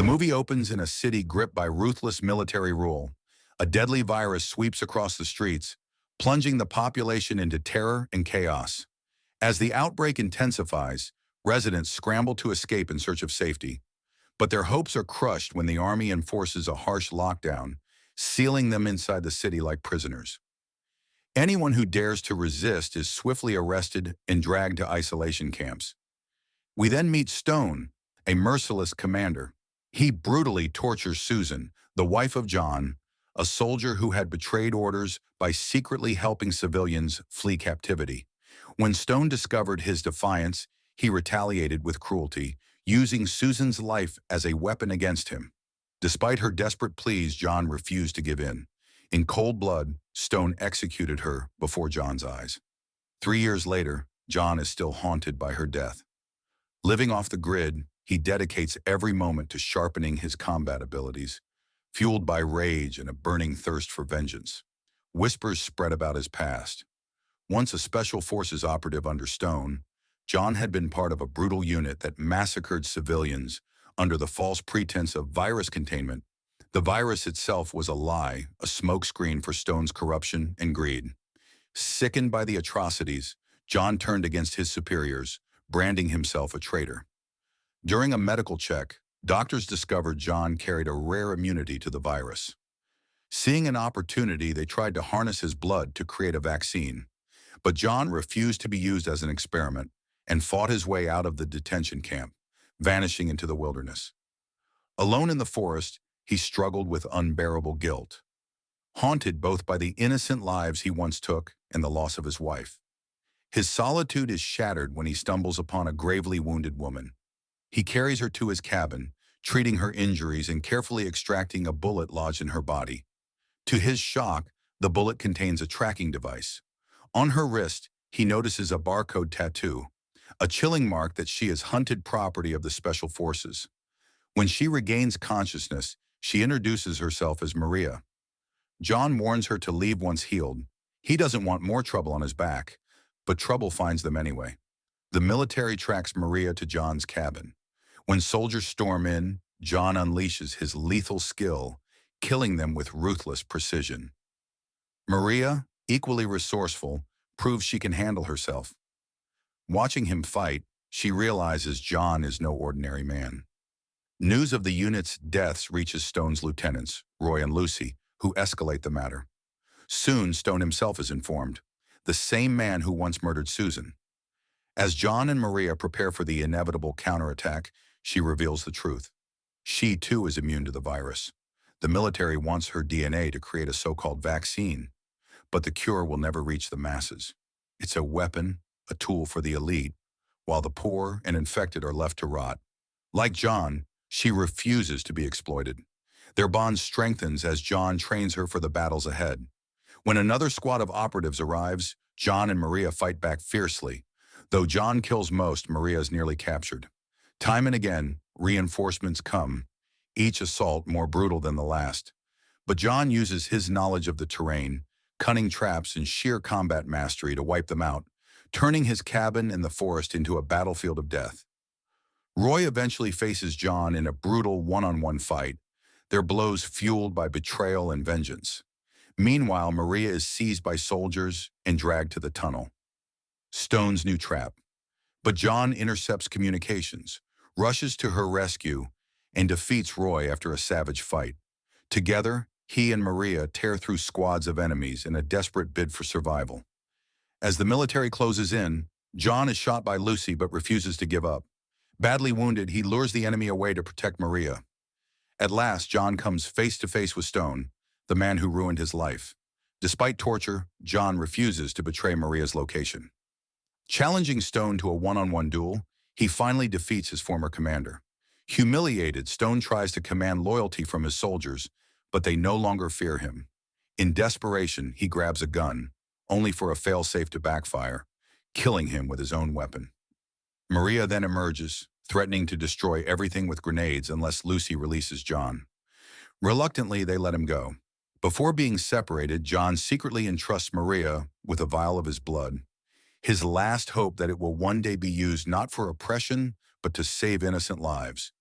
The movie opens in a city gripped by ruthless military rule. A deadly virus sweeps across the streets, plunging the population into terror and chaos. As the outbreak intensifies, residents scramble to escape in search of safety. But their hopes are crushed when the army enforces a harsh lockdown, sealing them inside the city like prisoners. Anyone who dares to resist is swiftly arrested and dragged to isolation camps. We then meet Stone, a merciless commander. He brutally tortures Susan, the wife of John, a soldier who had betrayed orders by secretly helping civilians flee captivity. When Stone discovered his defiance, he retaliated with cruelty, using Susan's life as a weapon against him. Despite her desperate pleas, John refused to give in. In cold blood, Stone executed her before John's eyes. 3 years later, John is still haunted by her death. Living off the grid, he dedicates every moment to sharpening his combat abilities, fueled by rage and a burning thirst for vengeance. Whispers spread about his past. Once a special forces operative under Stone, John had been part of a brutal unit that massacred civilians under the false pretense of virus containment. The virus itself was a lie, a smokescreen for Stone's corruption and greed. Sickened by the atrocities, John turned against his superiors, branding himself a traitor. During a medical check, doctors discovered John carried a rare immunity to the virus. Seeing an opportunity, they tried to harness his blood to create a vaccine. But John refused to be used as an experiment and fought his way out of the detention camp, vanishing into the wilderness. Alone in the forest, he struggled with unbearable guilt, haunted both by the innocent lives he once took and the loss of his wife. His solitude is shattered when he stumbles upon a gravely wounded woman. He carries her to his cabin, treating her injuries and carefully extracting a bullet lodged in her body. To his shock, the bullet contains a tracking device. On her wrist, he notices a barcode tattoo, a chilling mark that she is hunted property of the Special Forces. When she regains consciousness, she introduces herself as Maria. John warns her to leave once healed. He doesn't want more trouble on his back, but trouble finds them anyway. The military tracks Maria to John's cabin. When soldiers storm in, John unleashes his lethal skill, killing them with ruthless precision. Maria, equally resourceful, proves she can handle herself. Watching him fight, she realizes John is no ordinary man. News of the unit's deaths reaches Stone's lieutenants, Roy and Lucy, who escalate the matter. Soon, Stone himself is informed, the same man who once murdered Susan. As John and Maria prepare for the inevitable counterattack, she reveals the truth. She, too, is immune to the virus. The military wants her DNA to create a so-called vaccine, but the cure will never reach the masses. It's a weapon, a tool for the elite, while the poor and infected are left to rot. Like John, she refuses to be exploited. Their bond strengthens as John trains her for the battles ahead. When another squad of operatives arrives, John and Maria fight back fiercely. Though John kills most, Maria is nearly captured. Time and again, reinforcements come, each assault more brutal than the last. But John uses his knowledge of the terrain, cunning traps, and sheer combat mastery to wipe them out, turning his cabin in the forest into a battlefield of death. Roy eventually faces John in a brutal one-on-one fight, their blows fueled by betrayal and vengeance. Meanwhile, Maria is seized by soldiers and dragged to the tunnel. Stone's new trap. But John intercepts communications, rushes to her rescue, and defeats Roy after a savage fight. Together, he and Maria tear through squads of enemies in a desperate bid for survival. As the military closes in, John is shot by Lucy but refuses to give up. Badly wounded, he lures the enemy away to protect Maria. At last, John comes face to face with Stone, the man who ruined his life. Despite torture, John refuses to betray Maria's location. Challenging Stone to a one-on-one duel, he finally defeats his former commander. Humiliated, Stone tries to command loyalty from his soldiers, but they no longer fear him. In desperation, he grabs a gun, only for a failsafe to backfire, killing him with his own weapon. Maria then emerges, threatening to destroy everything with grenades unless Lucy releases John. Reluctantly, they let him go. Before being separated, John secretly entrusts Maria with a vial of his blood, his last hope that it will one day be used not for oppression, but to save innocent lives.